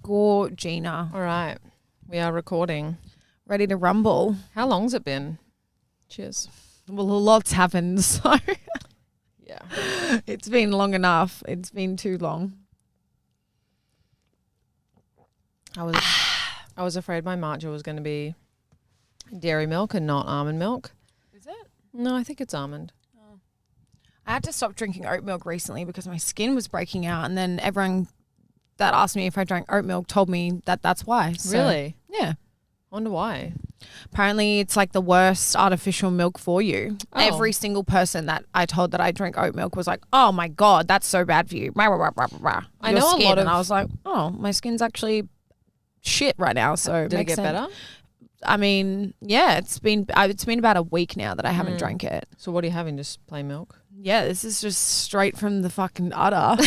Gorgina. All right. We are recording. Ready to rumble. How long's it been? Cheers. Well, a lot's happened, so Yeah. it's been long enough. It's been too long. I was afraid my matcha was going to be dairy milk and not almond milk. Is it? No, I think it's almond. I had to stop drinking oat milk recently because my skin was breaking out, and then everyone that asked me if I drank oat milk told me that that's why. So, Really? Yeah. Wonder why. Apparently it's like the worst artificial milk for you. Oh. Every single person that I told that I drink oat milk was like, oh my God, that's so bad for you. Rah, rah, rah, rah, rah. I know a lot of- And I was like, oh, my skin's actually shit right now. So Did it get better? I mean, yeah, it's been about a week now that I haven't drank it. So what are you having? Just plain milk? Yeah, this is just straight from the fucking udder.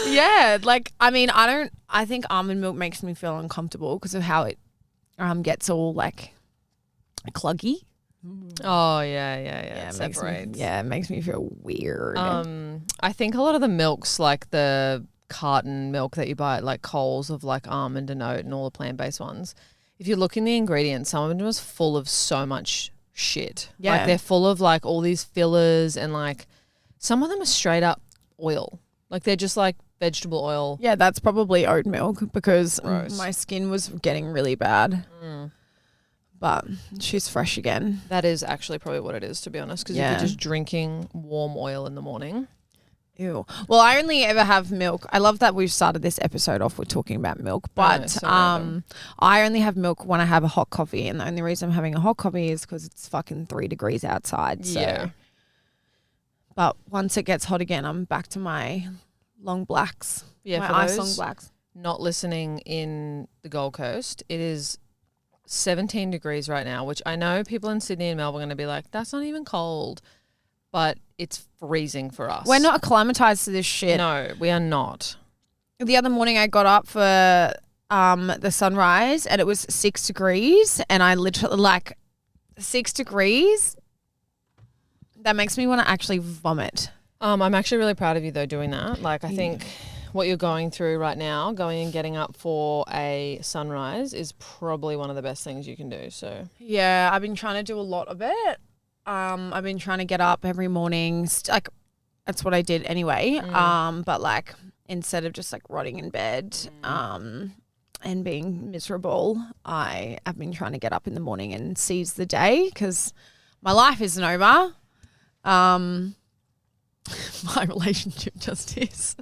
Yeah, like, I mean, I think almond milk makes me feel uncomfortable because of how it gets all like cluggy. Oh, yeah. It Separates. makes me feel weird. I think a lot of the milks, like the carton milk that you buy at like Coles of like almond and oat and all the plant-based ones, if you look in the ingredients, some of them was full of so much shit. Yeah. Like they're full of like all these fillers and like some of them are straight up oil. Like they're just like vegetable oil. Yeah, that's probably oat milk because Gross. my skin was getting really bad. But she's fresh again. That is actually probably what it is, to be honest, because if Yeah. you're just drinking warm oil in the morning. Ew. Well, I only ever have milk. I love that we've started this episode off with talking about milk, but so random. I only have milk when I have a hot coffee, and the only reason I'm having a hot coffee is because it's fucking 3 degrees outside. So. Yeah. But once it gets hot again, I'm back to my long blacks. Yeah, my for ice those long blacks. not listening in the Gold Coast, it is 17 degrees right now, which I know people in Sydney and Melbourne are going to be like, that's not even cold, but it's freezing for us. We're not acclimatized to this shit. No, we are not. The other morning I got up for the sunrise and it was 6 degrees, and I literally 6 degrees. That makes me want to actually vomit. I'm actually really proud of you though doing that. Like I think what you're going through right now, going and getting up for a sunrise is probably one of the best things you can do. So Yeah, I've been trying to do a lot of it. I've been trying to get up every morning. Like that's what I did anyway. But like instead of just like rotting in bed and being miserable, I have been trying to get up in the morning and seize the day because my life isn't over. My relationship just is.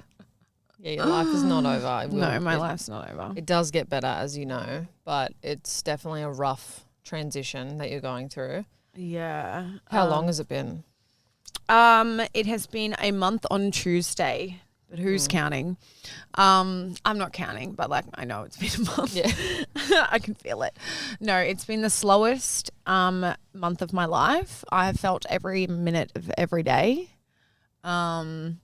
yeah, your life is not over. No, my life's not over. It does get better, as you know, but it's definitely a rough transition that you're going through. Yeah. How long has it been? It has been a month on Tuesday, but who's counting? I'm not counting, but like I know it's been a month. Yeah. I can feel it. No, it's been the slowest month of my life. I have felt every minute of every day. It's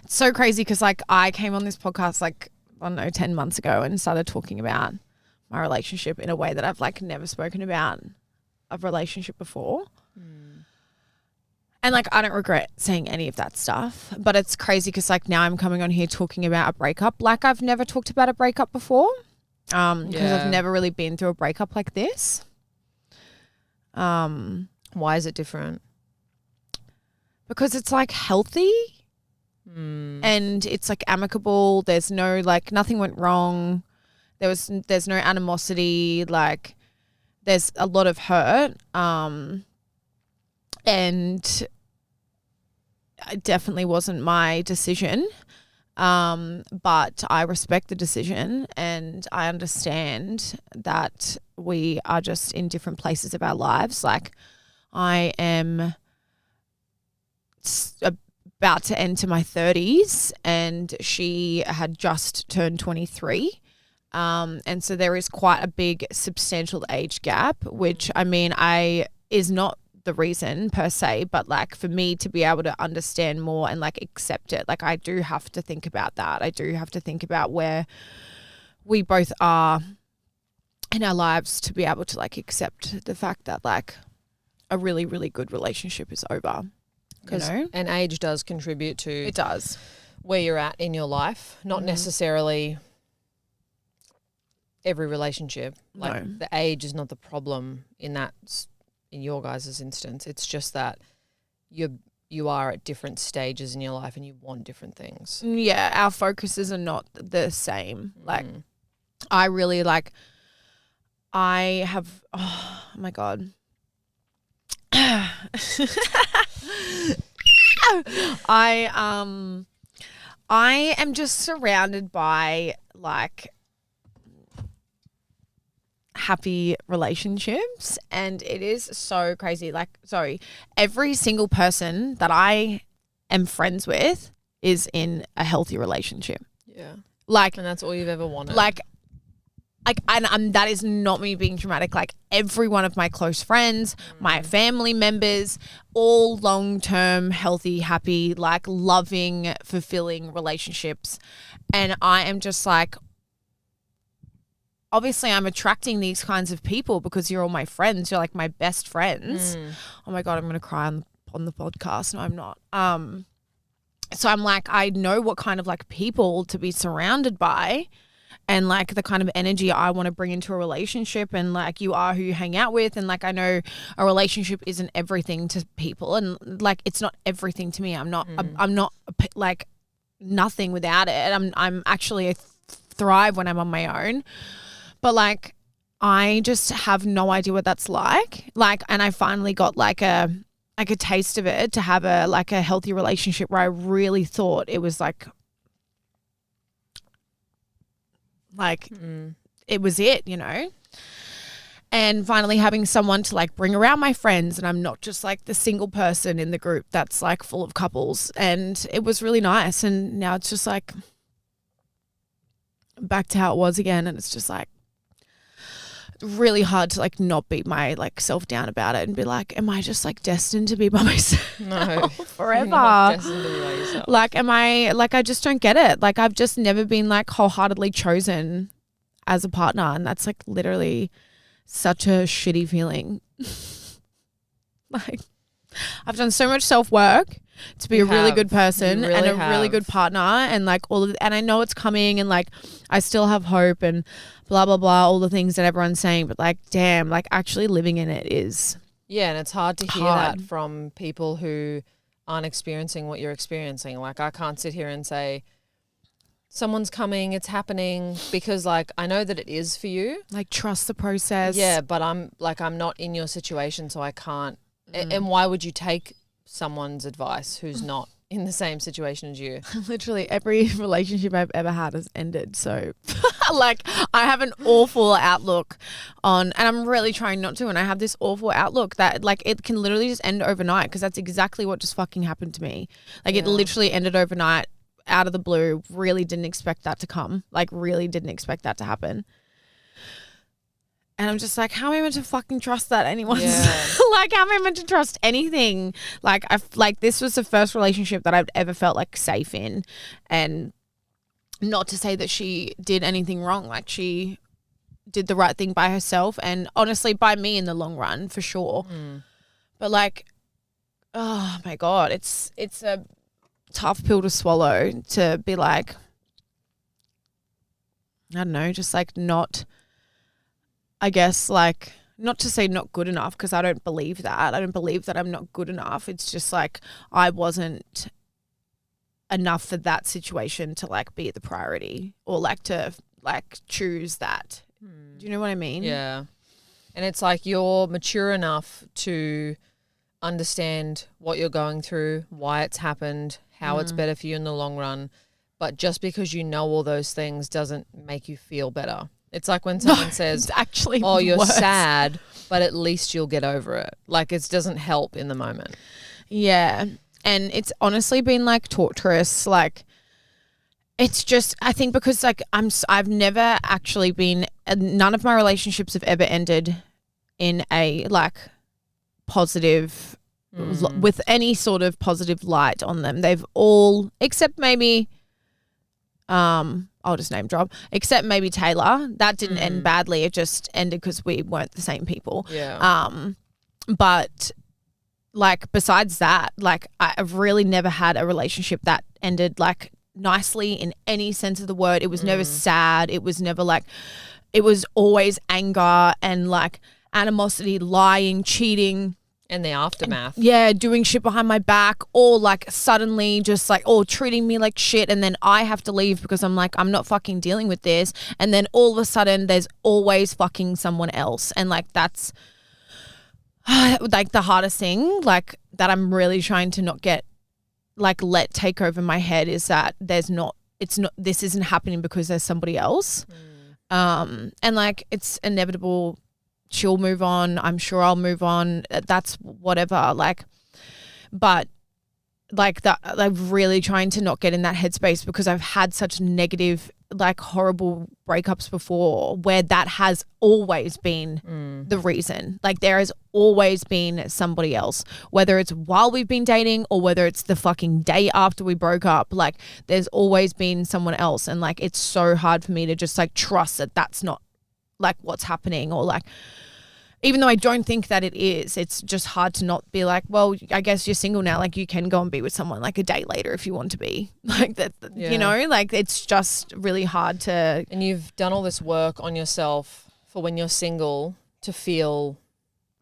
so crazy because like I came on this podcast like, I don't know, 10 months ago and started talking about my relationship in a way that I've like never spoken about a relationship before. And like I don't regret saying any of that stuff, but it's crazy because like now I'm coming on here talking about a breakup like I've never talked about a breakup before because I've never really been through a breakup like this. Why is it different? Because it's like healthy and it's like amicable. There's no like nothing went wrong. There's no animosity. Like there's a lot of hurt. And it definitely wasn't my decision. But I respect the decision and I understand that we are just in different places of our lives. Like I am about to enter my 30s and she had just turned 23. And so there is quite a big substantial age gap, which I mean, is not the reason per se, but like for me to be able to understand more and like accept it, like I do have to think about that. I do have to think about where we both are in our lives to be able to like accept the fact that like a really, really good relationship is over. You know? And age does contribute to It does. where you're at in your life, not necessarily every relationship. Like No. the age is not the problem in your guys' instance. It's just that you are at different stages in your life and you want different things. Yeah, our focuses are not the same. Like I really like I have oh my God. I am just surrounded by like happy relationships, and it is so crazy. Like, sorry, every single person that I am friends with is in a healthy relationship. Yeah. Like, And that's all you've ever wanted. Like, and that is not me being dramatic. Like every one of my close friends, my family members, all long-term, healthy, happy, like loving, fulfilling relationships. And I am just like, obviously I'm attracting these kinds of people because you're all my friends. You're like my best friends. Oh my God, I'm going to cry on the podcast. No, I'm not. So I'm like, I know what kind of like people to be surrounded by. And like the kind of energy I want to bring into a relationship, and like you are who you hang out with, and like I know a relationship isn't everything to people, and like it's not everything to me. I'm not like nothing without it. I'm actually a thrive when I'm on my own, but like I just have no idea what that's like. Like, and I finally got like a taste of it to have a healthy relationship where I really thought it was like it was it, you know, and finally having someone to like bring around my friends, and I'm not just like the single person in the group that's like full of couples, and it was really nice. And now it's just like back to how it was again, and it's just like really hard to like not beat my like self down about it and be like, am I just like destined to be by myself forever? You're not destined to be by yourself. Like, am I like, I just don't get it. Like, I've just never been like wholeheartedly chosen as a partner, and that's like literally such a shitty feeling. Like, I've done so much self-work to be a really good person and a really good partner, and like and I know it's coming, and like I still have hope and blah blah blah, all the things that everyone's saying, but like damn, like actually living in it is and it's hard to hear that from people who aren't experiencing what you're experiencing. Like I can't sit here and say someone's coming, it's happening, because like I know that it is for you. Like trust the process. Yeah, but I'm not in your situation, so I can't. And why would you take someone's advice who's not in the same situation as you? Literally every relationship I've ever had has ended. So like I have an awful outlook on, and I'm really trying not to, and I have this awful outlook that like it can literally just end overnight, because that's exactly what just fucking happened to me. Like it literally ended overnight out of the blue. Really didn't expect that to come. Like really didn't expect that to happen. And I'm just like, how am I meant to fucking trust that anyone's like, how am I meant to trust anything? Like this was the first relationship that I've ever felt like safe in, and not to say that she did anything wrong. Like she did the right thing by herself, and honestly by me in the long run for sure. But like, oh my God, it's a tough pill to swallow, to be like, I don't know, just like not, I guess, like, not to say not good enough, because I don't believe that. I don't believe that I'm not good enough. It's just like I wasn't enough for that situation to like be the priority, or like to like choose that. Do you know what I mean? Yeah. And it's like you're mature enough to understand what you're going through, why it's happened, how it's better for you in the long run. But just because you know all those things doesn't make you feel better. It's like when someone says, it's actually oh, you're worse. sad, but at least you'll get over it. Like it doesn't help in the moment. Yeah. And it's honestly been like torturous. Like it's just, I think because like I've never actually been, none of my relationships have ever ended in a like positive, with any sort of positive light on them. They've all, except maybe, I'll just name drop, except maybe Taylor. That didn't end badly. It just ended because we weren't the same people. Yeah. But like besides that, like I've really never had a relationship that ended like nicely in any sense of the word. It was never sad. It was never like, it was always anger and like animosity, lying, cheating. And the aftermath. Yeah, doing shit behind my back, or like suddenly just like, or treating me like shit, and then I have to leave because I'm like, I'm not fucking dealing with this. And then all of a sudden there's always fucking someone else. And like that's like the hardest thing, like that I'm really trying to not get like let take over my head, is that this isn't happening because there's somebody else. And like it's inevitable. She'll move on. I'm sure I'll move on. That's whatever. Like, but like that, like really trying to not get in that headspace, because I've had such negative, like horrible breakups before where that has always been the reason. Like there has always been somebody else, whether it's while we've been dating or whether it's the fucking day after we broke up. Like there's always been someone else. And like, it's so hard for me to just like trust that that's not like what's happening, or like, even though I don't think that it is, it's just hard to not be like, well, I guess you're single now. Like you can go and be with someone like a day later if you want to be like that, you know, like it's just really hard to. And you've done all this work on yourself for when you're single to feel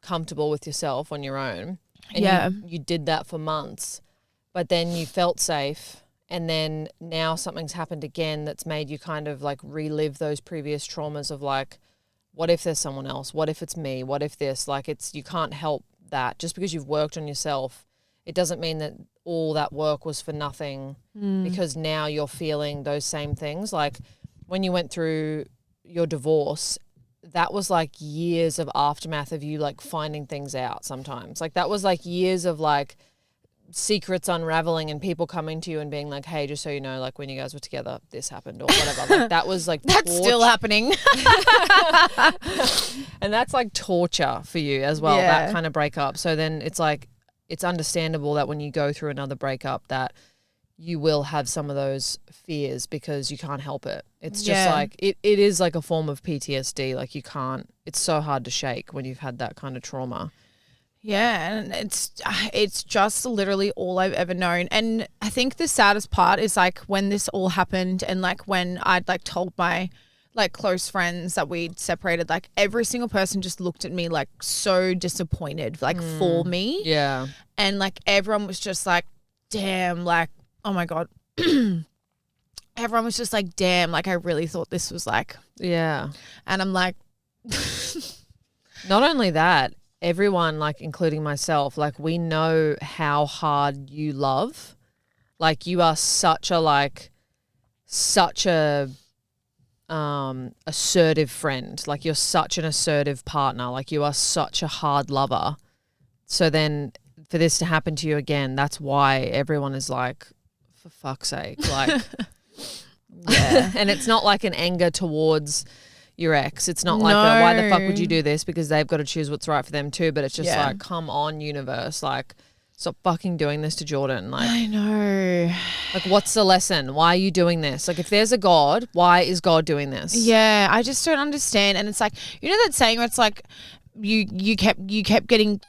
comfortable with yourself on your own. And you did that for months, but then you felt safe. And then now something's happened again that's made you kind of like relive those previous traumas of like, what if there's someone else? What if it's me? What if this? Like you can't help that. Just because you've worked on yourself, it doesn't mean that all that work was for nothing, because now you're feeling those same things. Like when you went through your divorce, that was like years of aftermath of you like finding things out sometimes. Like that was like years of like secrets unraveling and people coming to you and being like, hey, just so you know, like when you guys were together, this happened or whatever. Like that was like that's still happening. And that's like torture for you as well, that kind of breakup. So then it's like, it's understandable that when you go through another breakup that you will have some of those fears because you can't help it. It's just like, it is like a form of PTSD. Like you can't, it's so hard to shake when you've had that kind of trauma. Yeah, and it's just literally all I've ever known. And I think the saddest part is like when this all happened and like when I'd like told my like close friends that we'd separated, like every single person just looked at me like so disappointed, like for me. Yeah. And like everyone was just like, damn, like, oh my God. Everyone was just like, damn, like I really thought this was like. Yeah. And I'm like. Not only that, everyone, like including myself, like we know how hard you love. Like you are such a assertive friend. Like you're such an assertive partner. Like you are such a hard lover. So then for this to happen to you again, that's why everyone is like, for fuck's sake, like yeah. And it's not like an anger towards your ex. It's not like why the fuck would you do this, because they've got to choose what's right for them too. But it's just like, come on, universe, like stop fucking doing this to Jordyn. Like I know. Like what's the lesson? Why are you doing this? Like if there's a God, why is God doing this? Yeah, I just don't understand. And it's like, you know that saying where it's like you kept getting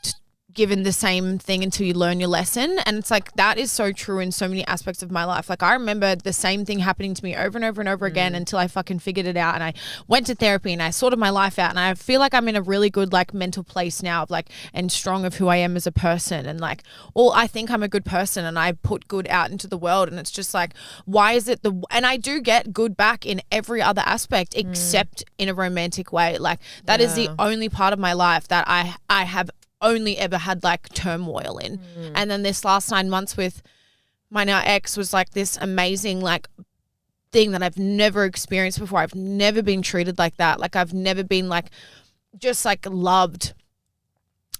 given the same thing until you learn your lesson. And it's like, that is so true in so many aspects of my life. Like I remember the same thing happening to me over and over and over again until I fucking figured it out. And I went to therapy and I sorted my life out. And I feel like I'm in a really good like mental place now of like, and strong of who I am as a person. And like, I think I'm a good person and I put good out into the world. And it's just like, why is it and I do get good back in every other aspect except in a romantic way. Like that is the only part of my life that I have only ever had like turmoil in. And then this last 9 months with my now ex was like this amazing like thing that I've never experienced before. I've never been treated like that. Like I've never been like just like loved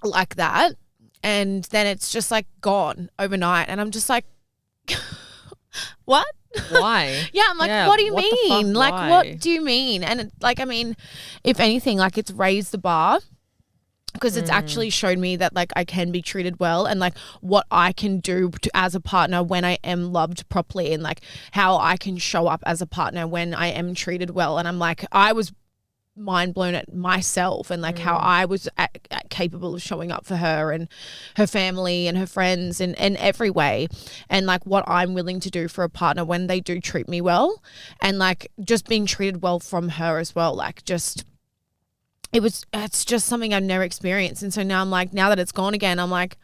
like that. And then it's just like gone overnight. And I'm just like, what? Why? Yeah, I'm like, what do you mean? Like, what do you mean? And it, like, I mean, if anything, like it's raised the bar. Because it's actually showed me that like I can be treated well and like what I can do as a partner when I am loved properly, and like how I can show up as a partner when I am treated well. And I'm like, I was mind blown at myself and like how I was capable of showing up for her and her family and her friends in every way, and like what I'm willing to do for a partner when they do treat me well, and like just being treated well from her as well. Like just it's just something I've never experienced. And so now I'm like, now that it's gone again, I'm like,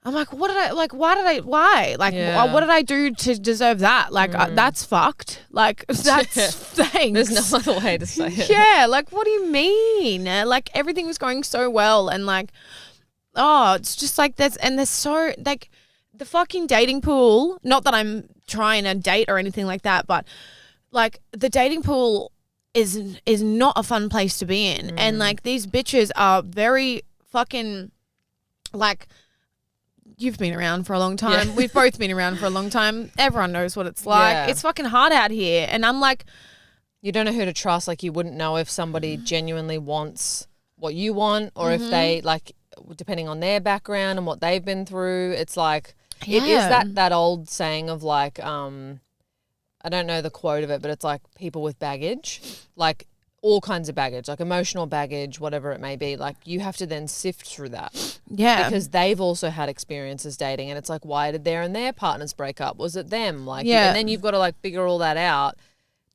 what did I, like, why? Like, what did I do to deserve that? Like, that's fucked. Like, that's thanks. There's no other way to say it. Yeah, like, what do you mean? Like, everything was going so well, and like, oh, it's just like there's so, like, the fucking dating pool, not that I'm trying to date or anything like that, but like, the dating pool is not a fun place to be in. And like, these bitches are very fucking, like, you've been around for a long time. Yeah. We've both been around for a long time. Everyone knows what it's like. Yeah. It's fucking hard out here. And I'm like, you don't know who to trust. Like, you wouldn't know if somebody genuinely wants what you want, or if they, like, depending on their background and what they've been through. It's like, it is that old saying of like, I don't know the quote of it, but it's like people with baggage, like all kinds of baggage, like emotional baggage, whatever it may be. Like, you have to then sift through that. Yeah. Because they've also had experiences dating, and it's like, why did their and their partners break up? Was it them? Like, and then you've got to like figure all that out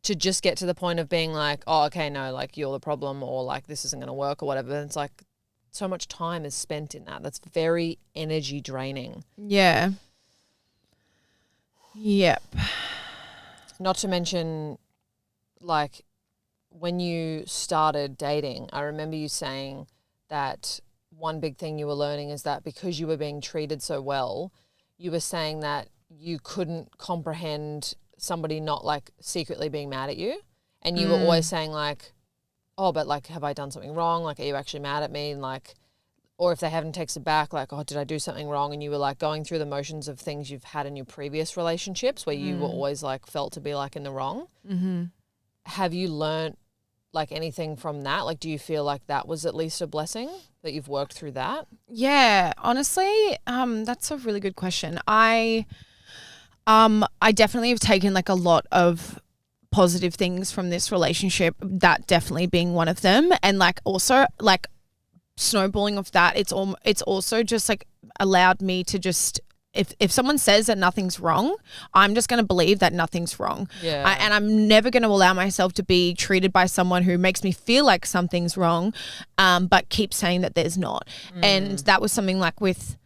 to just get to the point of being like, oh, okay, no, like, you're the problem, or like, this isn't going to work or whatever. And it's like, so much time is spent in that. That's very energy draining. Yeah. Yep. Not to mention, like, when you started dating, I remember you saying that one big thing you were learning is that because you were being treated so well, you were saying that you couldn't comprehend somebody not like secretly being mad at you. And you were always saying like, oh, but like, have I done something wrong? Like, are you actually mad at me? And like, or if they haven't texted back, like, oh, did I do something wrong? And you were like going through the motions of things you've had in your previous relationships where you were always like felt to be like in the wrong. Mm-hmm. Have you learnt like anything from that? Like, do you feel like that was at least a blessing that you've worked through that? Yeah, honestly, that's a really good question. I definitely have taken like a lot of positive things from this relationship, that definitely being one of them. And like, also like snowballing off that, it's also just like allowed me to just, if someone says that nothing's wrong, I'm just going to believe that nothing's wrong. Yeah. And I'm never going to allow myself to be treated by someone who makes me feel like something's wrong, but keeps saying that there's not. And that was something like with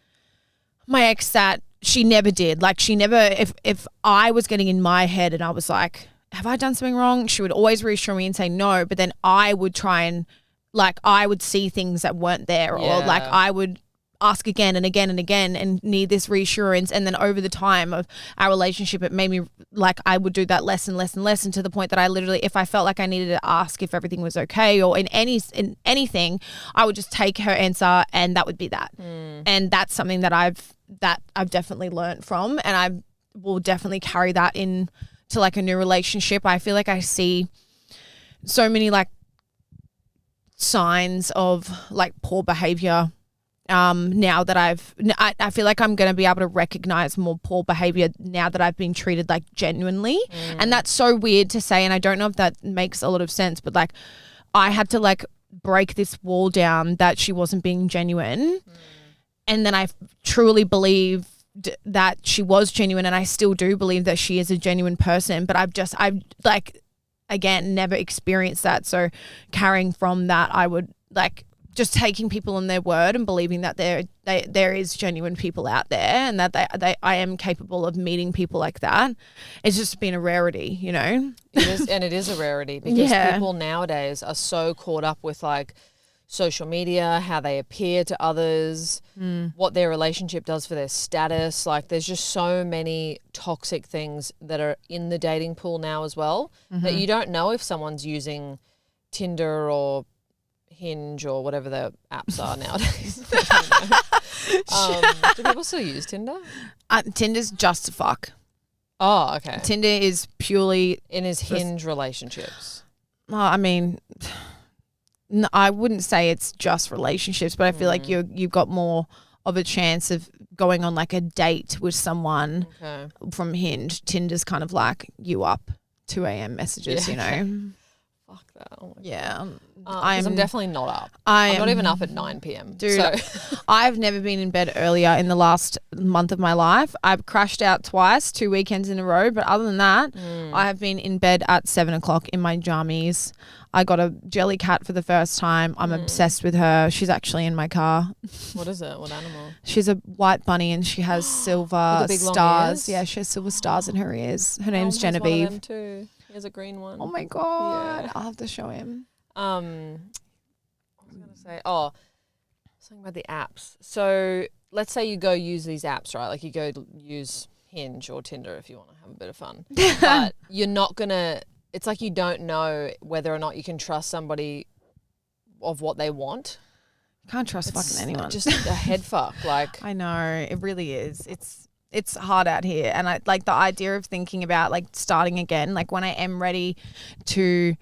my ex that she never did. Like, she never, if I was getting in my head and I was like, have I done something wrong? She would always reassure me and say no, but then I would try and like, I would see things that weren't there, or like I would ask again and again and again and need this reassurance. And then over the time of our relationship, it made me like, I would do that less and less and less, and to the point that I literally, if I felt like I needed to ask if everything was okay or in anything, I would just take her answer and that would be that. And that's something that I've definitely learned from, and I will definitely carry that in to like a new relationship. I feel like I see so many like signs of like poor behavior now that I feel like I'm going to be able to recognize more poor behavior now that I've been treated like genuinely. And that's so weird to say, and I don't know if that makes a lot of sense, but like I had to like break this wall down that she wasn't being genuine. And then I truly believed that she was genuine, and I still do believe that she is a genuine person, but I've like, again, never experienced that. So carrying from that, I would like just taking people on their word and believing that there is genuine people out there, and that I am capable of meeting people like that. It's just been a rarity, you know? It is, and it is a rarity because people nowadays are so caught up with like social media, how they appear to others, what their relationship does for their status. Like, there's just so many toxic things that are in the dating pool now as well, that you don't know if someone's using Tinder or Hinge or whatever the apps are nowadays. Do people still use Tinder? Tinder's just to fuck. Oh, okay. Tinder is purely in his Hinge relationships. I mean, no, I wouldn't say it's just relationships, but I feel like you've got more of a chance of going on like a date with someone from Hinge. Tinder's kind of like you up 2 a.m. messages, you know. Fuck that. Oh my Yeah. God. I'm definitely not up. I'm not even up at 9 p.m. Dude, So. I've never been in bed earlier in the last month of my life. I've crashed out twice, 2 weekends in a row. But other than that, I have been in bed at 7 o'clock in my jammies. I got a jelly cat for the first time. I'm obsessed with her. She's actually in my car. What is it? What animal? She's a white bunny and she has silver With the big long stars. ears? Yeah, she has silver stars in her ears. Her name's Has one of Genevieve. them too. He has a green one. Oh my God. Yeah. I'll have to show him. What was I going to say? Oh, something about the apps. So let's say you go use these apps, right? Like you go use Hinge or Tinder if you want to have a bit of fun. But you're not going to, it's like you don't know whether or not you can trust somebody of what they want. Can't trust fucking anyone. Just a head fuck. Like I know, it really is. It's hard out here. And I like the idea of thinking about like starting again, like when I am ready to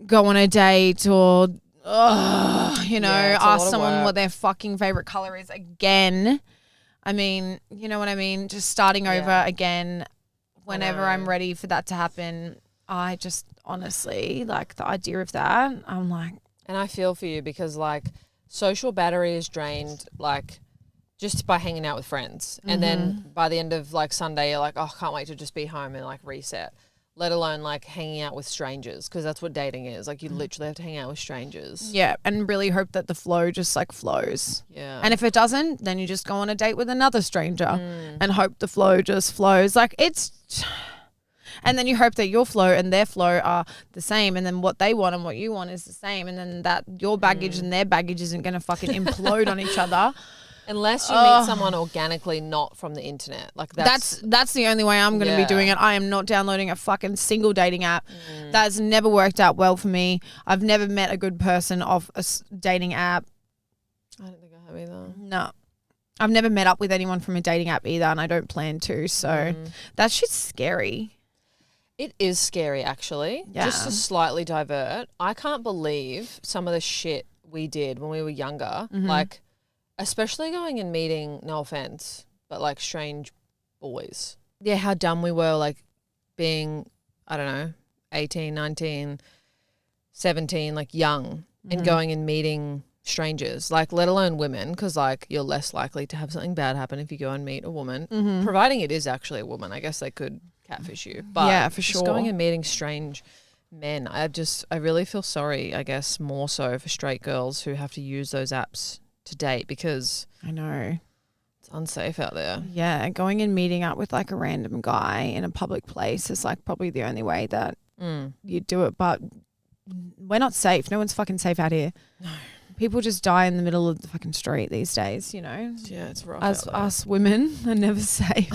go on a date or ask someone what their fucking favorite color is again. I mean, you know what I mean? Just starting over again whenever I'm ready for that to happen. I just honestly like the idea of that. I'm like, and I feel for you because like social battery is drained like just by hanging out with friends. And then by the end of like Sunday, you're like, oh, can't wait to just be home and like reset. Let alone like hanging out with strangers because that's what dating is. Like you literally have to hang out with strangers. yeah, and really hope that the flow just like flows. Yeah. And if it doesn't, then you just go on a date with another stranger and hope the flow just flows. Like and then you hope that your flow and their flow are the same, and then what they want and what you want is the same, and then that your baggage and their baggage isn't going to fucking implode on each other. Unless you meet someone organically, not from the internet. Like that's the only way I'm going to be doing it. I am not downloading a fucking single dating app. That's never worked out well for me. I've never met a good person off a dating app. I don't think I have either. No. I've never met up with anyone from a dating app either, and I don't plan to. So that shit's scary. It is scary, actually. Yeah. Just to slightly divert, I can't believe some of the shit we did when we were younger. Like, especially going and meeting, no offense, but like strange boys. Yeah, how dumb we were, like being, I don't know, 18, 19, 17, like young, and going and meeting strangers, like let alone women, because like you're less likely to have something bad happen if you go and meet a woman, providing it is actually a woman. I guess they could catfish you. But yeah, for sure. Just going and meeting strange men, I really feel sorry, I guess, more so for straight girls who have to use those apps to date because I know it's unsafe out there. Yeah, going and meeting up with like a random guy in a public place is like probably the only way that you do it. But we're not safe. No one's fucking safe out here. No. People just die in the middle of the fucking street these days, you know? Yeah, it's rough. Us women are never safe.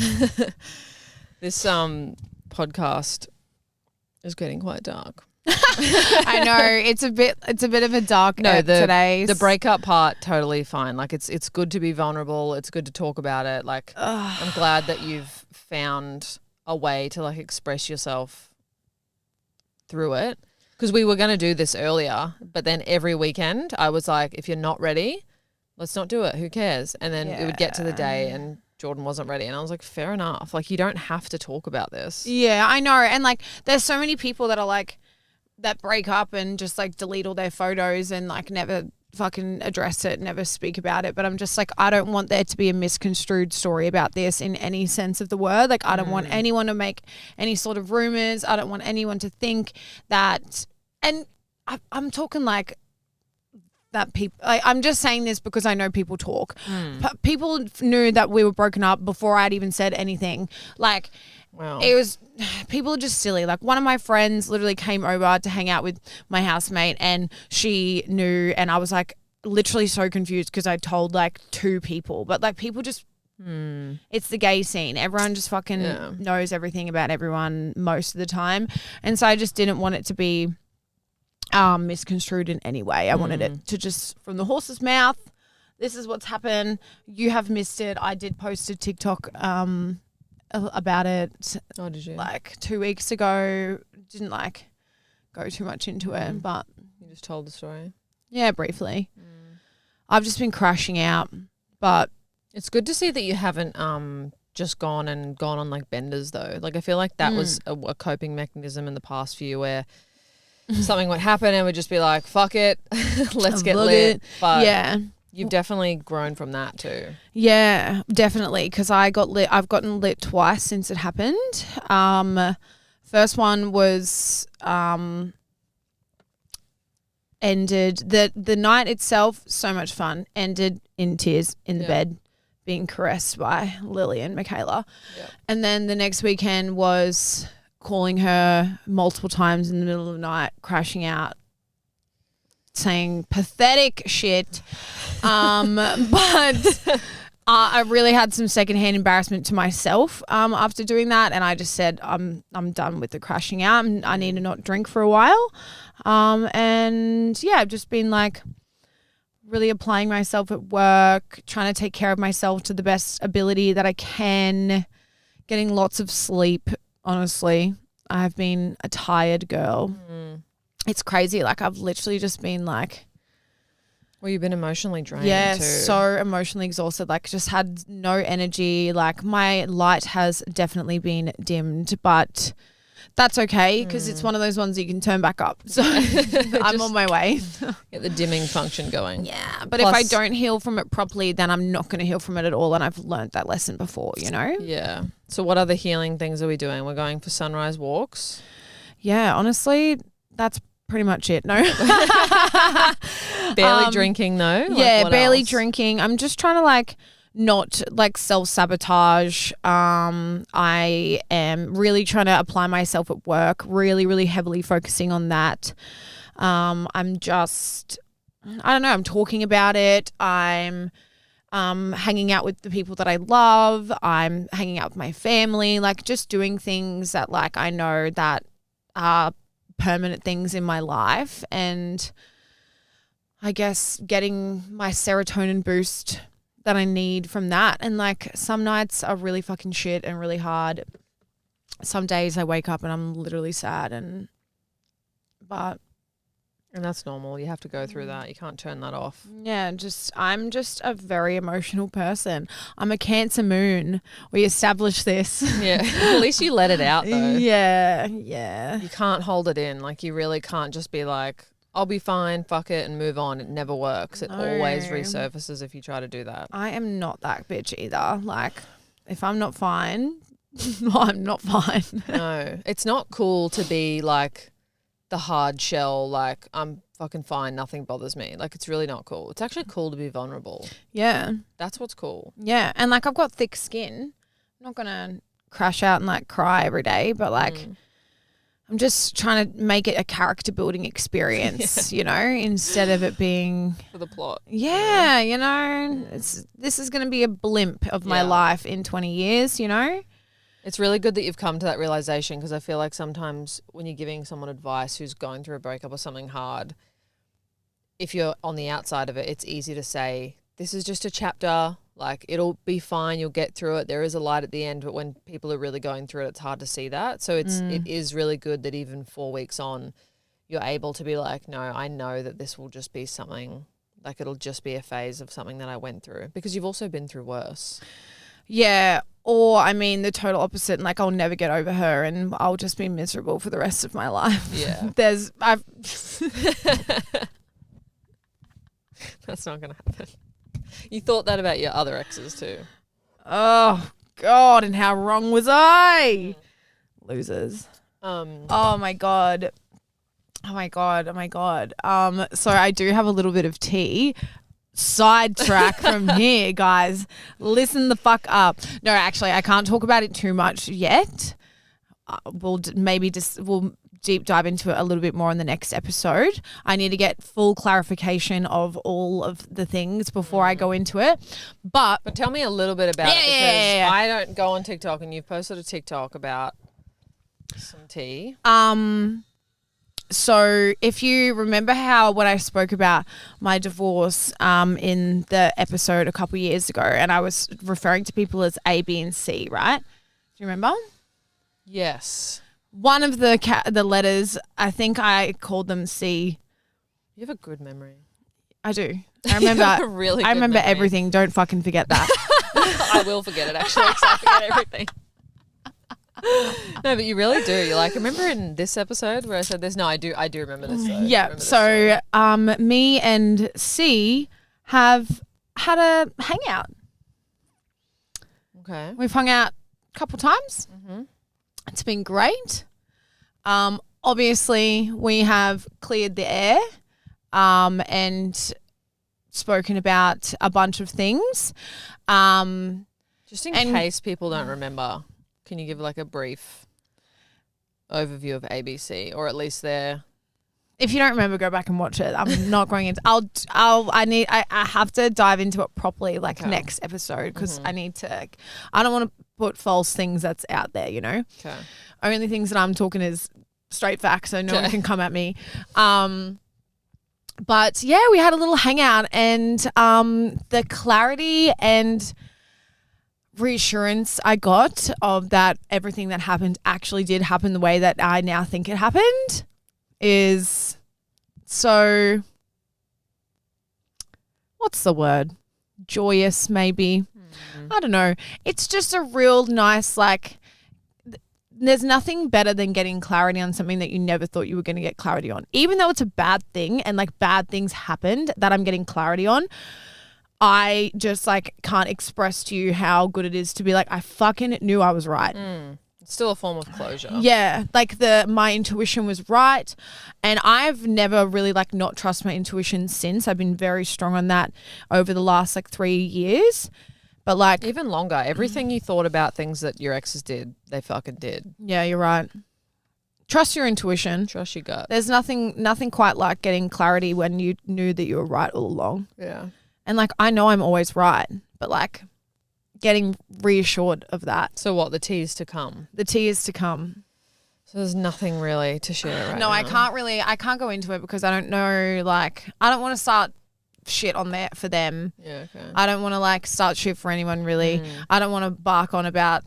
This podcast is getting quite dark. I know it's a bit of a dark today. The breakup part totally fine. Like it's good to be vulnerable. It's good to talk about it. Like I'm glad that you've found a way to like express yourself through it. Because we were going to do this earlier, but then every weekend I was like, if you're not ready, let's not do it. Who cares? And then it would get to the day and Jordyn wasn't ready. And I was like, fair enough. Like you don't have to talk about this. Yeah, I know. And like there's so many people that are like, that break up and just like delete all their photos and like never fucking address it, never speak about it. But I'm just like, I don't want there to be a misconstrued story about this in any sense of the word. Like I don't want anyone to make any sort of rumors. I don't want anyone to think that, and I'm talking like that people, I'm just saying this because I know people talk. People knew that we were broken up before I'd even said anything. Like, wow. It was, people are just silly. Like one of my friends literally came over to hang out with my housemate and she knew, and I was like literally so confused because I told like 2 people, but like people just, it's the gay scene. Everyone just fucking knows everything about everyone most of the time. And so I just didn't want it to be misconstrued in any way. I wanted it to just, from the horse's mouth, this is what's happened. You have missed it. I did post a TikTok about it. Oh, did you? Like 2 weeks ago. Didn't like go too much into it, but you just told the story. Yeah, briefly. I've just been crashing out, but it's good to see that you haven't just gone on like benders though. Like I feel like that was a coping mechanism in the past for you where something would happen and we'd just be like, fuck it, let's get Look lit. it. But Yeah. you've definitely grown from that too. Yeah, definitely. Because I got lit. I've gotten lit twice since it happened. First one was ended the night itself. So much fun. Ended in tears in the bed, being caressed by Lily and Michaela. Yeah. And then the next weekend was calling her multiple times in the middle of the night, crashing out, saying pathetic shit. But I really had some secondhand embarrassment to myself after doing that, and I just said I'm done with the crashing out. I need to not drink for a while. And yeah, I've just been like really applying myself at work, trying to take care of myself to the best ability that I can, getting lots of sleep. Honestly, I've been a tired girl. It's crazy. Like I've literally just been like, well, you've been emotionally drained too. so emotionally exhausted. Like just had no energy. Like my light has definitely been dimmed, but that's okay because it's one of those ones you can turn back up. So I'm on my way. Get the dimming function going. Yeah, but if I don't heal from it properly, then I'm not going to heal from it at all. And I've learned that lesson before, you know? Yeah. So what other healing things are we doing? We're going for sunrise walks? Yeah, honestly, that's pretty much it. No. Barely drinking though? Yeah, what barely else? drinking. I'm just trying to like not like self-sabotage. I am really trying to apply myself at work, really heavily focusing on that. I'm just, I don't know, I'm talking about it. I'm hanging out with the people that I love. I'm hanging out with my family, like just doing things that like I know that are permanent things in my life, and I guess getting my serotonin boost that I need from that. And like some nights are really fucking shit and really hard. Some days I wake up and I'm literally sad, and that's normal. You have to go through that. You can't turn that off. yeah, I'm just a very emotional person. I'm a Cancer moon. We established this. Yeah. At least you let it out though. Yeah. You can't hold it in. Like you really can't just be like, I'll be fine, fuck it, and move on. It never works. It always resurfaces if you try to do that. I am not that bitch either. Like, if I'm not fine, I'm not fine. No, it's not cool to be like the hard shell, like I'm fucking fine, nothing bothers me. Like it's really not cool. It's actually cool to be vulnerable. Yeah. That's what's cool. Yeah. And like I've got thick skin. I'm not going to crash out and like cry every day, but like I'm just trying to make it a character building experience, you know, instead of it being for the plot. Yeah, you know, this is going to be a blimp of my life in 20 years, you know. It's really good that you've come to that realization, because I feel like sometimes when you're giving someone advice who's going through a breakup or something hard, if you're on the outside of it, it's easy to say, this is just a chapter, like it'll be fine, you'll get through it, there is a light at the end. But when people are really going through it, it's hard to see that. So it is really good that even 4 weeks on, you're able to be like, no, I know that this will just be something, like it'll just be a phase of something that I went through, because you've also been through worse. Yeah, or I mean the total opposite, and like I'll never get over her and I'll just be miserable for the rest of my life. Yeah. That's not going to happen. You thought that about your other exes too. Oh God, and how wrong was I? Losers. Oh my God. So I do have a little bit of tea. Sidetrack from here, guys. Listen the fuck up. No, actually, I can't talk about it too much yet. We'll deep dive into it a little bit more in the next episode. I need to get full clarification of all of the things before I go into it. But tell me a little bit about it, because I don't go on TikTok, and you've posted a TikTok about some tea. So if you remember how when I spoke about my divorce in the episode a couple years ago, and I was referring to people as A, B, and C, right? Do you remember? Yes. One of the letters, I think I called them C. You have a good memory. I do. I remember. Really. I remember memory. everything. Don't fucking forget that. I will forget it actually, because I forget everything. No, but you really do. You're like, remember in this episode where I said this? No, I do remember this though. Yeah. So me and C have had a hangout. Okay. We've hung out a couple times. Mm-hmm. It's been great. Obviously we have cleared the air and spoken about a bunch of things. Just in case people don't remember, can you give like a brief overview of ABC, or at least their? If you don't remember, go back and watch it. I'm not going into. I have to dive into it properly, like next episode, because I need to. I don't want to put false things that's out there. You know. Okay. Only things that I'm talking is straight facts, so no one can come at me. But yeah, we had a little hangout, and the clarity and reassurance I got of that everything that happened actually did happen the way that I now think it happened is so, what's the word? Joyous, maybe. I don't know. It's just a real nice, like, there's nothing better than getting clarity on something that you never thought you were going to get clarity on. Even though it's a bad thing and like bad things happened that I'm getting clarity on, I just like can't express to you how good it is to be like, I fucking knew I was right. It's still a form of closure. Yeah. Like my intuition was right. And I've never really like not trust my intuition since. I've been very strong on that over the last like 3 years. But like even longer, everything you thought about things that your exes did, they fucking did. Yeah, you're right. Trust your intuition. Trust your gut. There's nothing quite like getting clarity when you knew that you were right all along. Yeah. And like, I know I'm always right, but like getting reassured of that. So what, the tea is to come? The tea is to come. So there's nothing really to share right No, now. I can't go into it because I don't know, like, I don't want to start shit on there for them. Yeah, okay. I don't want to like start shit for anyone really. I don't want to bark on about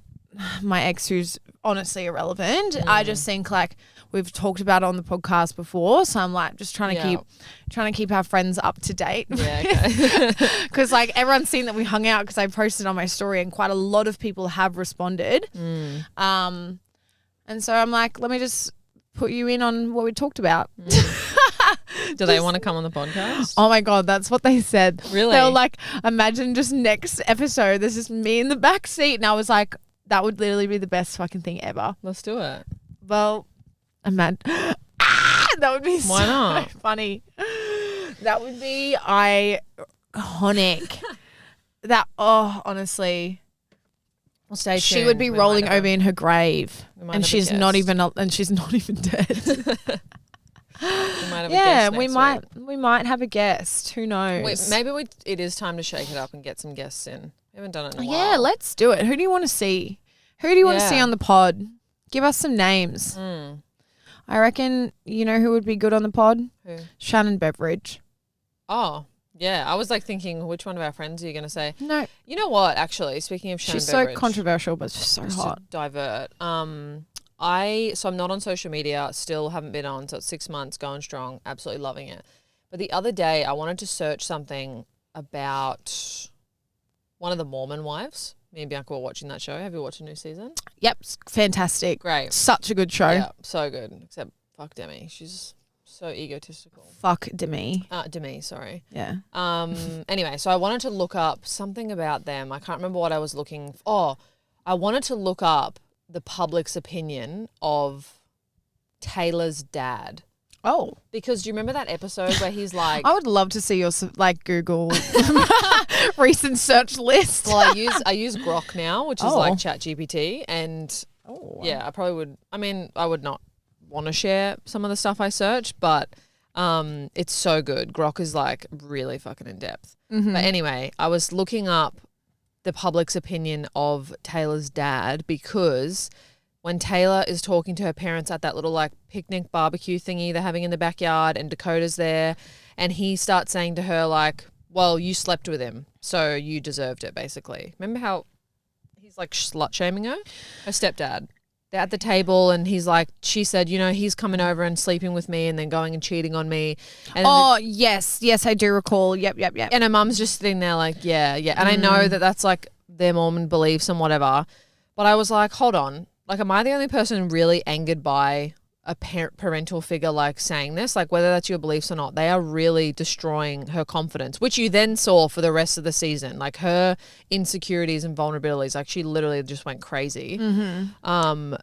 my ex who's honestly irrelevant. I just think like we've talked about it on the podcast before, so I'm like just trying to keep our friends up to date. Yeah, okay. Because like everyone's seen that we hung out because I posted on my story and quite a lot of people have responded. And so I'm like, let me just put you in on what we talked about. Do they want to come on the podcast? Oh my God, that's what they said. Really? They were like, imagine just next episode, there's just me in the back seat. And I was like, that would literally be the best fucking thing ever. Let's do it. Well, imagine. That would be Why not? funny. That would be iconic. Honestly. Well, stay tuned. She would be rolling over in her grave. And she's not even dead. We might have a guest. Who knows? Maybe it is time to shake it up and get some guests in. We haven't done it in a while. Yeah, let's do it. Who do you want to see? Who do you want to see on the pod? Give us some names. I reckon you know who would be good on the pod? Who? Shannon Beveridge. Oh, yeah. I was like thinking, which one of our friends are you going to say? No. You know what, actually, speaking of Shannon Beveridge. She's so controversial, but she's so hot. To divert. I'm not on social media, still haven't been on, so it's 6 months, going strong, absolutely loving it. But the other day I wanted to search something about one of the Mormon wives. Me and Bianca were watching that show. Have you watched a new season? Yep, fantastic. Great. Such a good show. Yeah, so good. Except fuck Demi. She's so egotistical. Fuck Demi. Demi, sorry. Yeah. Anyway, so I wanted to look up something about them. I can't remember what I was looking for. Oh, I wanted to look up the public's opinion of Taylor's dad. Oh. Because do you remember that episode where he's like... I would love to see your like Google recent search list. Well, I use Grok now, which is like ChatGPT, and yeah, I probably would... I mean, I would not want to share some of the stuff I search, but it's so good. Grok is like really fucking in depth. But anyway, I was looking up the public's opinion of Taylor's dad because when Taylor is talking to her parents at that little like picnic barbecue thingy they're having in the backyard and Dakota's there and he starts saying to her like, well, you slept with him, so you deserved it basically. Remember how he's like slut shaming her stepdad? They're at the table and he's like, she said, you know, he's coming over and sleeping with me and then going and cheating on me. And yes, I do recall. Yep. And her mum's just sitting there like, yeah. And I know that that's like their Mormon beliefs and whatever. But I was like, hold on. Like, am I the only person really angered by a parental figure like saying this? Like, whether that's your beliefs or not, they are really destroying her confidence, which you then saw for the rest of the season. Like, her insecurities and vulnerabilities, like, she literally just went crazy. And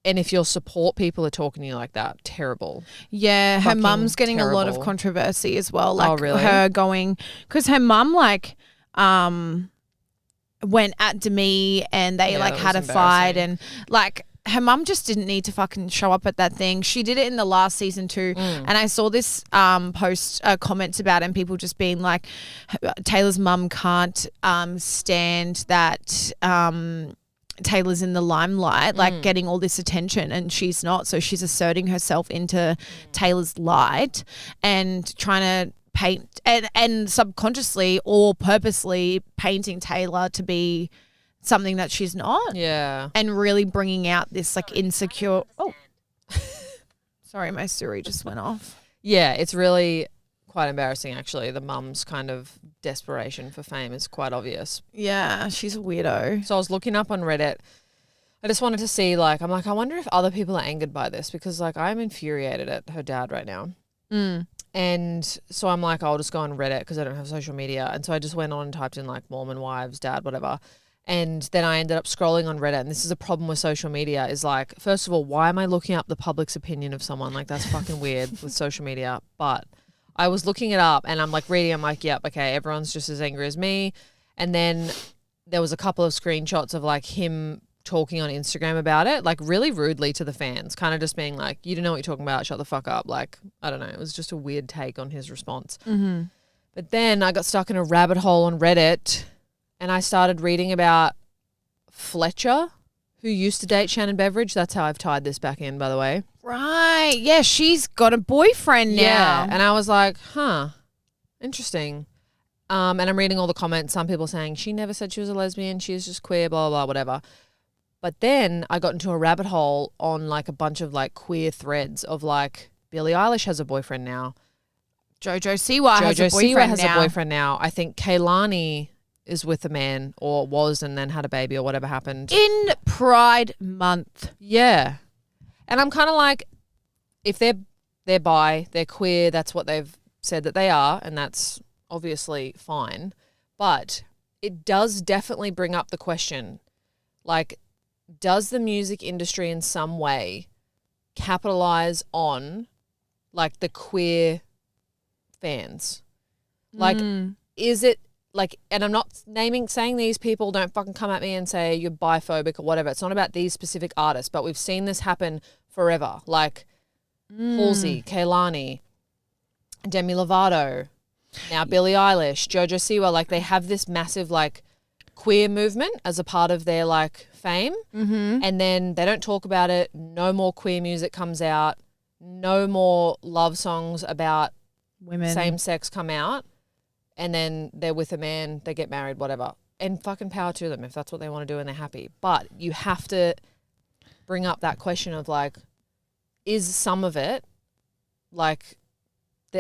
if your support people are talking to you like that, terrible. Yeah, her Fucking mum's getting a lot of terrible. controversy as well. Like really? her going, because her mum went at Demi and they Yeah, like that had a was fight, embarrassing. and like her mum just didn't need to fucking show up at that thing. She did it in the last season too. And I saw this post comments about it, and people just being like, Taylor's mum can't stand that Taylor's in the limelight, like getting all this attention, and she's not. So she's asserting herself into Taylor's light and trying to paint and subconsciously or purposely painting Taylor to be something that she's not. Yeah. And really bringing out this like insecure. Oh, sorry, my Siri just went off. Yeah, it's really quite embarrassing, actually. The mum's kind of desperation for fame is quite obvious. Yeah, she's a weirdo. So I was looking up on Reddit. I just wanted to see, like, I'm like, I wonder if other people are angered by this, because, like, I'm infuriated at her dad right now. And so I'm like, I'll just go on Reddit because I don't have social media. And so I just went on and typed in, like, Mormon wives, dad, whatever. And then I ended up scrolling on Reddit, and this is a problem with social media is, like, first of all, why am I looking up the public's opinion of someone? Like, that's fucking weird with social media. But I was looking it up, and I'm like reading, I'm like, yep, okay, everyone's just as angry as me. And then there was a couple of screenshots of like him talking on Instagram about it, like really rudely to the fans, kind of just being like, you don't know what you're talking about, shut the fuck up. Like, I don't know, it was just a weird take on his response. But then I got stuck in a rabbit hole on Reddit, and I started reading about Fletcher, who used to date Shannon Beveridge. That's how I've tied this back in, by the way. Right. Yeah, she's got a boyfriend now. Yeah. And I was like, huh, interesting. And I'm reading all the comments. Some people saying she never said she was a lesbian. She was just queer, blah, blah, blah, whatever. But then I got into a rabbit hole on like a bunch of like queer threads of like Billie Eilish has a boyfriend now. Jojo Siwa has a boyfriend now. I think Kehlani is with a man, or was, and then had a baby or whatever happened. In Pride Month. Yeah. And I'm kind of like, if they're bi, they're queer, that's what they've said that they are, and that's obviously fine. But it does definitely bring up the question, like, does the music industry in some way capitalize on like the queer fans? Like, is it like, and I'm not saying these people, don't fucking come at me and say you're biphobic or whatever. It's not about these specific artists, but we've seen this happen forever. Like Halsey, Kehlani, Demi Lovato, now Billie Eilish, Jojo Siwa, like they have this massive like queer movement as a part of their like fame, and then they don't talk about it. No more queer music comes out. No more love songs about Women. same sex come out, and then they're with a man, they get married, whatever. And fucking power to them if that's what they want to do and they're happy. But you have to bring up that question of like, is some of it like,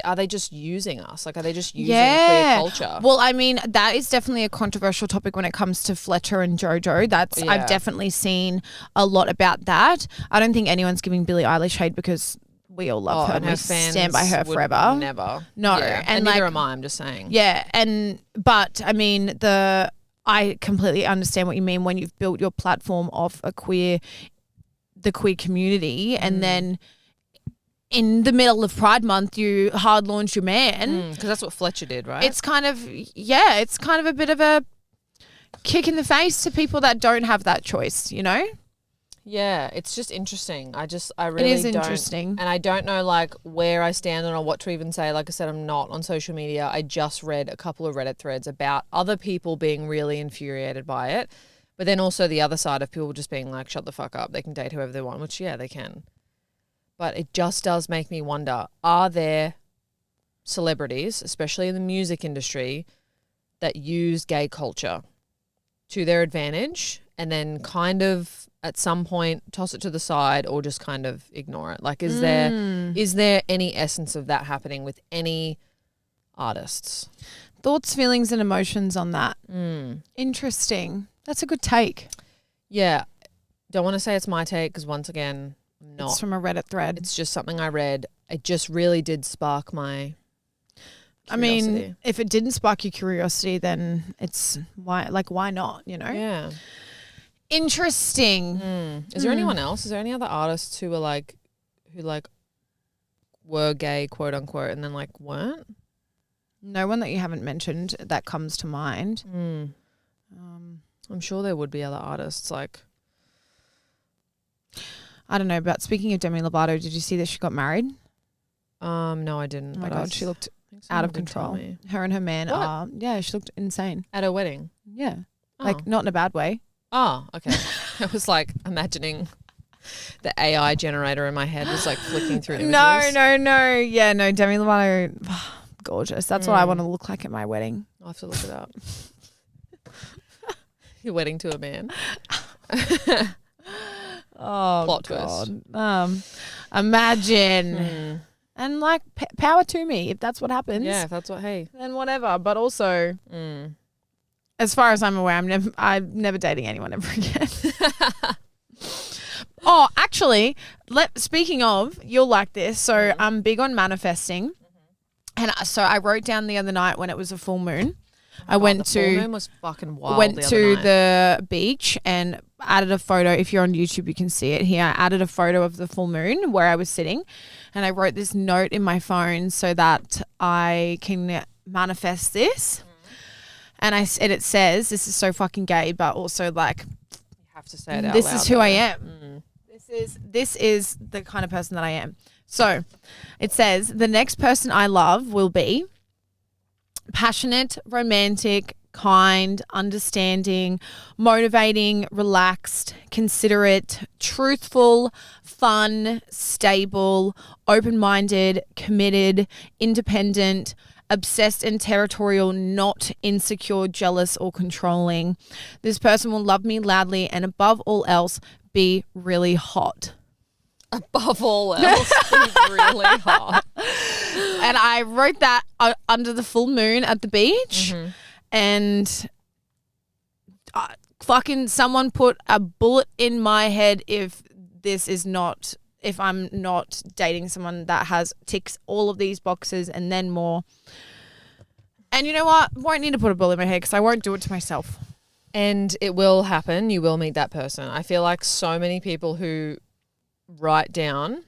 are they just using us? Like, are they just using queer culture? Well, I mean, that is definitely a controversial topic when it comes to Fletcher and JoJo. I've definitely seen a lot about that. I don't think anyone's giving Billie Eilish hate because we all love her and we stand by her forever. Never. No. Yeah. And neither am I, I'm just saying. Yeah. But I mean, I completely understand what you mean when you've built your platform off the queer community, and then in the middle of Pride Month, you hard launch your man. Because that's what Fletcher did, right? It's kind of a bit of a kick in the face to people that don't have that choice, you know? Yeah, it's just interesting. I really It is don't. interesting. And I don't know like where I stand on or what to even say. Like I said, I'm not on social media. I just read a couple of Reddit threads about other people being really infuriated by it. But then also the other side of people just being like, shut the fuck up. They can date whoever they want, which, yeah, they can. But it just does make me wonder, are there celebrities, especially in the music industry, that use gay culture to their advantage and then kind of at some point toss it to the side or just kind of ignore it? Like, is there any essence of that happening with any artists? Thoughts, feelings and emotions on that. Interesting. That's a good take. Yeah. don't want to say it's my take because once again, I'm not. It's from a Reddit thread. It's just something I read. It just really did spark my curiosity. I mean, if it didn't spark your curiosity, then it's why not, you know? Yeah. Interesting. Is there anyone else? Is there any other artists who were were gay, quote unquote, and then like weren't? No one that you haven't mentioned that comes to mind. I'm sure there would be other artists like. I don't know, but speaking of Demi Lovato, did you see that she got married? No, I didn't. Oh my God, she looked out someone of did tell control. me. Her and her man she looked insane. At her wedding. Yeah. Oh. Like not in a bad way. Oh, okay. I was like imagining the AI generator in my head was like flicking through images. No. Yeah, no, Demi Lovato, gorgeous. That's what I want to look like at my wedding. I'll have to look it up. Your wedding to a man. Oh, Plot God. Imagine. And like power to me if that's what happens. Yeah, if that's what, hey. Then whatever. But also, as far as I'm aware, I'm never dating anyone ever again. Oh, actually, speaking of, you'll like this. So I'm big on manifesting. And so I wrote down the other night when it was a full moon. The full moon was fucking wild. Went to the beach and added a photo. If you're on YouTube, you can see it here. I added a photo of the full moon where I was sitting, and I wrote this note in my phone so that I can manifest this. And it says, this is so fucking gay, but also like, you have to say it out this loud, is who I am. This is the kind of person that I am. So it says, the next person I love will be passionate, romantic, kind, understanding, motivating, relaxed, considerate, truthful, fun, stable, open-minded, committed, independent, obsessed and territorial, not insecure, jealous, or controlling. This person will love me loudly and above all else, be really hot. Above all else, be really hot. And I wrote that under the full moon at the beach, and fucking someone put a bullet in my head if I'm not dating someone that ticks all of these boxes and then more. And you know what? Won't need to put a bullet in my head because I won't do it to myself. And it will happen. You will meet that person. I feel like so many people who write down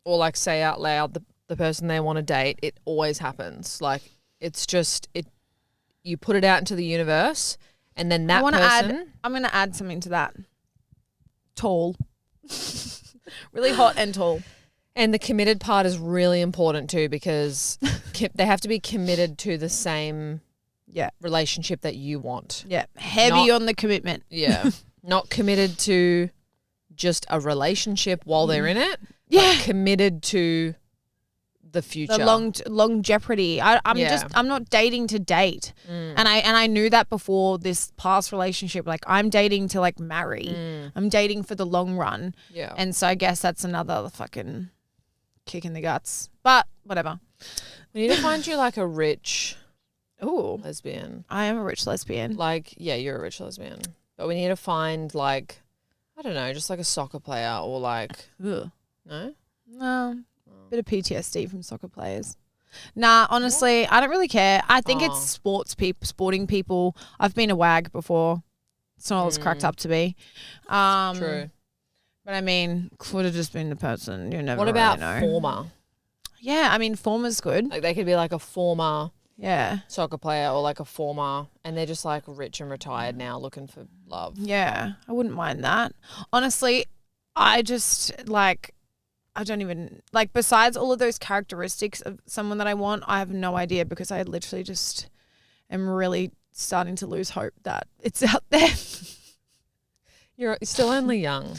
or like say out loud the person they want to date, it always happens. Like it's just you put it out into the universe and then that person. I'm going to add something to that. Tall. Really hot and tall. And the committed part is really important too because they have to be committed to the same relationship that you want. Yeah. Heavy on the commitment. Yeah. Not committed to just a relationship while they're in it. Yeah. But committed to the future. The long jeopardy. I'm not dating to date. And I knew that before this past relationship. Like I'm dating to like marry. I'm dating for the long run. Yeah. And so I guess that's another fucking kick in the guts. But whatever. We need to find you like a rich lesbian. I am a rich lesbian. Like, yeah, you're a rich lesbian. But we need to find like, I don't know, just like a soccer player or like No? No. Bit of PTSD from soccer players. Nah, honestly, I don't really care. I think it's sporting people. I've been a wag before. It's not all it's cracked up to be. True. But I mean, could have just been the person. You never What about really know. former? Yeah, I mean, former's good. Like they could be like a former Yeah. soccer player or like a former, and they're just like rich and retired now looking for love. Yeah, I wouldn't mind that. Honestly, I just like, I don't even, like besides all of those characteristics of someone that I want, I have no idea because I literally just am really starting to lose hope that it's out there. You're still only young.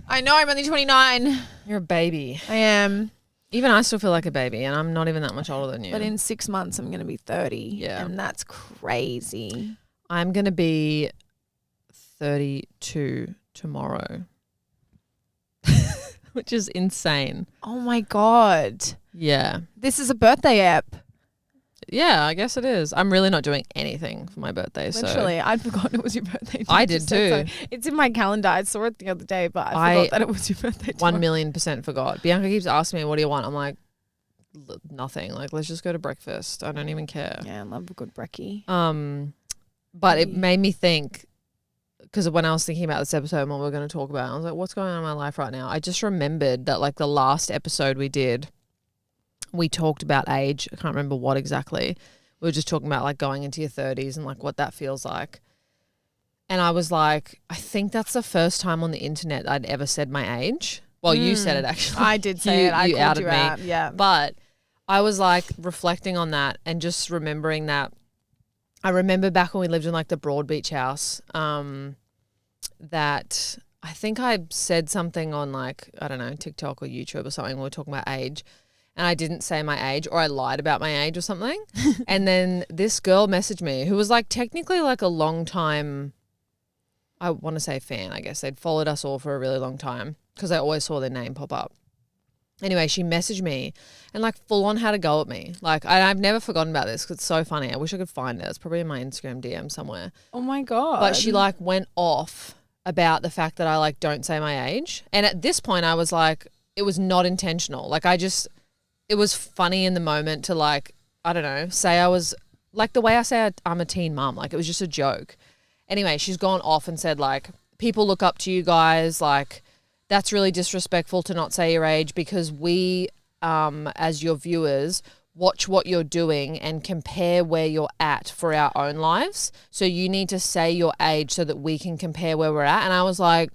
I know, I'm only 29. You're a baby. I am. Even I still feel like a baby and I'm not even that much older than you. But in 6 months, I'm going to be 30. Yeah. And that's crazy. I'm going to be 32 tomorrow, which is insane. Oh, my God. Yeah. This is a birthday app. Yeah, I guess it is. I'm really not doing anything for my birthday. Literally, I'd forgotten it was your birthday. I did too. So. It's in my calendar. I saw it the other day, but I forgot that it was your birthday. 1,000,000% forgot. Bianca keeps asking me, what do you want? I'm like, nothing. Like, let's just go to breakfast. I don't even care. Yeah, I love a good brekkie. But it made me think, because when I was thinking about this episode and what we we're going to talk about, I was like, what's going on in my life right now? I just remembered that like the last episode we did, we talked about age. I can't remember what exactly. We were just talking about like going into your 30s and like what that feels like. And I was like, I think that's the first time on the internet I'd ever said my age. Well, you said it actually. I did say it. I called you out. Yeah. But I was like reflecting on that and just remembering that. I remember back when we lived in like the Broadbeach house, that I think I said something on like, I don't know, TikTok or YouTube or something. We were talking about age. And I didn't say my age, or I lied about my age or something. And then this girl messaged me who was like technically like a long time, I want to say fan, I guess. They'd followed us all for a really long time because I always saw their name pop up. Anyway, she messaged me and like full on had a go at me. Like I've never forgotten about this because it's so funny. I wish I could find it. It's probably in my Instagram DM somewhere. Oh my God. But she like went off about the fact that I like don't say my age. And at this point I was like, it was not intentional. Like it was funny in the moment to like, I don't know, say I was like the way I say I'm a teen mum. Like it was just a joke. Anyway, she's gone off and said like, people look up to you guys. Like that's really disrespectful to not say your age because we, as your viewers, watch what you're doing and compare where you're at for our own lives. So you need to say your age so that we can compare where we're at. And I was like,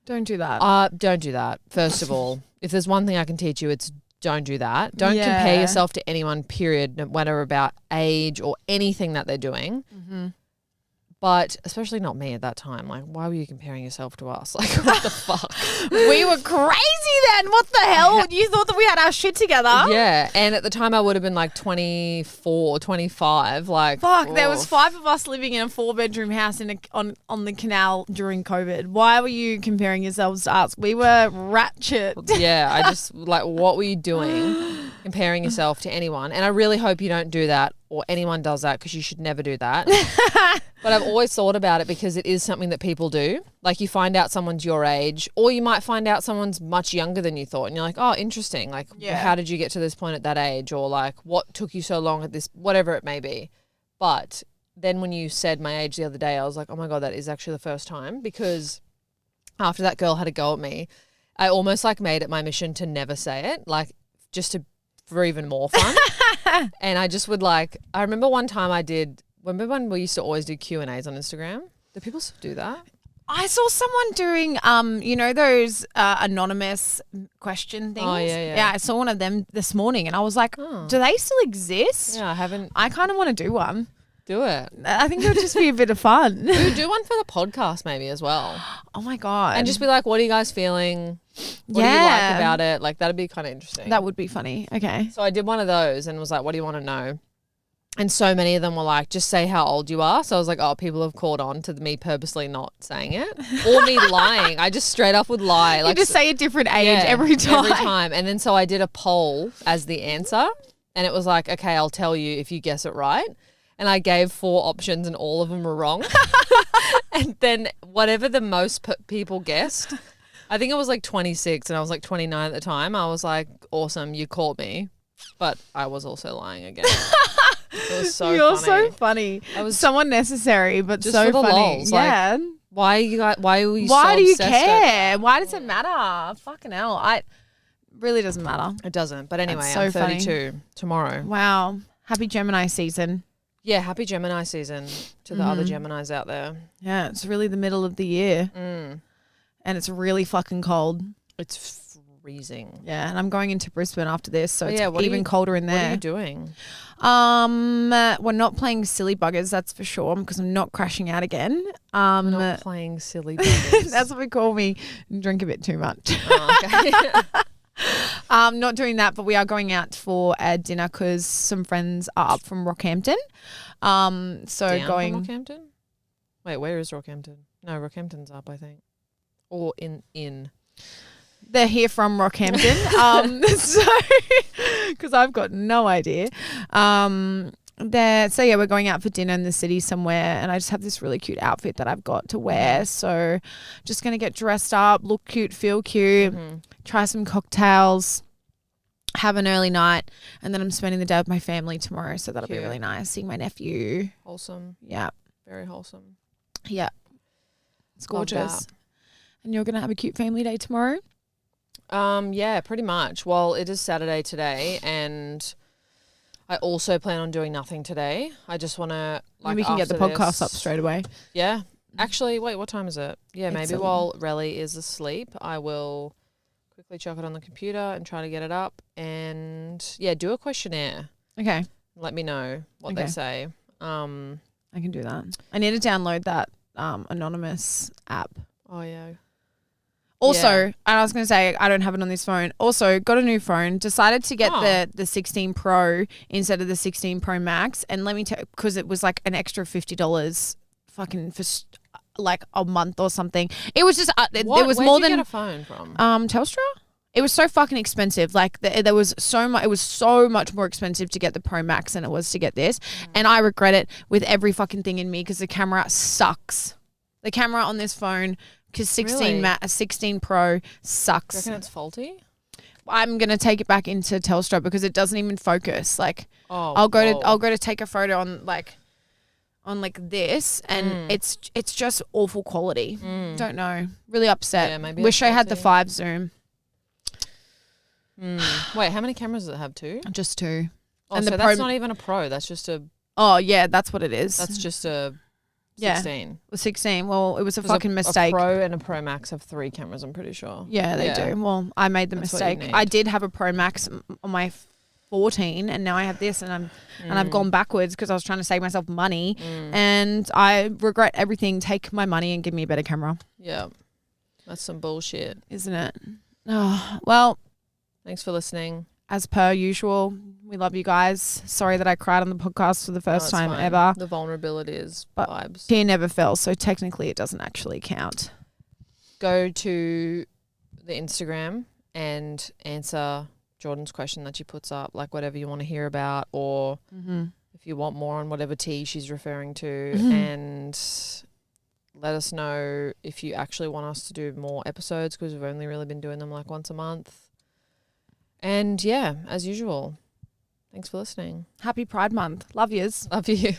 don't do that. Don't do that. First of all, if there's one thing I can teach you, it's don't do that. Don't compare yourself to anyone, period, no matter about age or anything that they're doing. Mm-hmm. But especially not me at that time. Like, why were you comparing yourself to us? Like, what the fuck? We were crazy then. What the hell? You thought that we had our shit together? Yeah. And at the time I would have been like 24, 25. Like, fuck, there was 5 of us living in a 4-bedroom house on the canal during COVID. Why were you comparing yourselves to us? We were ratchet. Yeah. I just, like, what were you doing? Comparing yourself to anyone. And I really hope you don't do that or anyone does that because you should never do that. But I've always thought about it because it is something that people do. Like you find out someone's your age or you might find out someone's much younger than you thought and you're like, oh, interesting. Like how did you get to this point at that age? Or like what took you so long at this, whatever it may be. But then when you said my age the other day, I was like, oh my God, that is actually the first time because after that girl had a go at me, I almost like made it my mission to never say it. Like just for even more fun. And I just would like, I remember one time remember when we used to always do Q&As on Instagram? Do people still do that? I saw someone doing, those anonymous question things. Oh, yeah. Yeah, I saw one of them this morning and I was like, do they still exist? Yeah, I haven't. I kind of want to do one. Do it. I think it would just be a bit of fun. We would do one for the podcast maybe as well. Oh my God. And just be like, what are you guys feeling? What do you like about it? Like that'd be kind of interesting. That would be funny. Okay. So I did one of those and was like, what do you want to know? And so many of them were like, just say how old you are. So I was like, oh, people have caught on to me purposely not saying it or me lying. I just straight up would lie. Like, you just say a different age every time. Every time. And then so I did a poll as the answer and it was like, okay, I'll tell you if you guess it right. And I gave 4 options and all of them were wrong. And then whatever the most people guessed, I think it was like 26 and I was like 29 at the time. I was like, awesome, you called me. But I was also lying again. It was so You're funny. so funny. I was so unnecessary, but just so for the funny. Lols. Yeah. Like, why are you Why so do you obsessed care? Why does it matter? Fucking hell. Really doesn't matter. It doesn't. But anyway, so I'm 32 tomorrow. Wow. Happy Gemini season. Yeah, happy Gemini season to the other Geminis out there. Yeah, it's really the middle of the year. And it's really fucking cold. It's freezing. Yeah, and I'm going into Brisbane after this, so it's what even colder in there. What are you doing? We're not playing silly buggers, that's for sure, because I'm not crashing out again. Not playing silly buggers. That's what we call me. Drink a bit too much. Oh, okay. Not doing that, but we are going out for a dinner because some friends are up from Rockhampton. Down from Rockhampton? Wait, where is Rockhampton? No, Rockhampton's up, I think. Or in. They're here from Rockhampton. Because I've got no idea. So yeah, we're going out for dinner in the city somewhere, and I just have this really cute outfit that I've got to wear. So just gonna get dressed up, look cute, feel cute, try some cocktails, have an early night, and then I'm spending the day with my family tomorrow. So that'll be really nice, seeing my nephew. Wholesome. Yeah. Very wholesome. Yeah. It's gorgeous. And you're gonna have a cute family day tomorrow? Yeah, pretty much. Well, it is Saturday today, and I also plan on doing nothing today. I just want to maybe we can get the podcast up straight away. Yeah. Actually, wait, what time is it? Yeah, maybe It's while Relly is asleep, I will quickly chuck it on the computer and try to get it up, and yeah, do a questionnaire. Okay. Let me know what they say. I can do that. I need to download that anonymous app. Oh yeah. Also, and I was going to say, I don't have it on this phone. Also, got a new phone. Decided to get the 16 Pro instead of the 16 Pro Max. And let me tell you, because it was like an extra $50 fucking for like a month or something. It was just, there was more than. Where'd you get a phone from? Telstra. It was so fucking expensive. Like there was so much. It was so much more expensive to get the Pro Max than it was to get this. And I regret it with every fucking thing in me because the camera sucks. The camera on this phone, because 16 Pro sucks. Do you reckon it's faulty? I'm gonna take it back into Telstra because it doesn't even focus. Like, I'll go to take a photo on this, and it's just awful quality. Don't know. Really upset. Yeah, maybe. Wish I had the 5 zoom. Wait, how many cameras does it have? 2? Just 2. Oh, and so that's not even a Pro. That's just a. Oh yeah, that's what it is. That's just a. 16. Yeah, 16. Well, it was a fucking mistake. A Pro and a Pro Max have 3 cameras, I'm pretty sure. Yeah, they do. Well, I made the mistake. I did have a Pro Max on my 14, and now I have this, and I've gone backwards because I was trying to save myself money, and I regret everything. Take my money and give me a better camera. Yeah, that's some bullshit, isn't it? Oh, well, thanks for listening. As per usual, we love you guys. Sorry that I cried on the podcast for the first time ever. The vulnerability is vibes. Tear never fell, so technically it doesn't actually count. Go to the Instagram and answer Jordyn's question that she puts up, like whatever you want to hear about, or if you want more on whatever tea she's referring to, and let us know if you actually want us to do more episodes, because we've only really been doing them like once a month. And yeah, as usual, thanks for listening. Happy Pride Month. Love yous. Love you.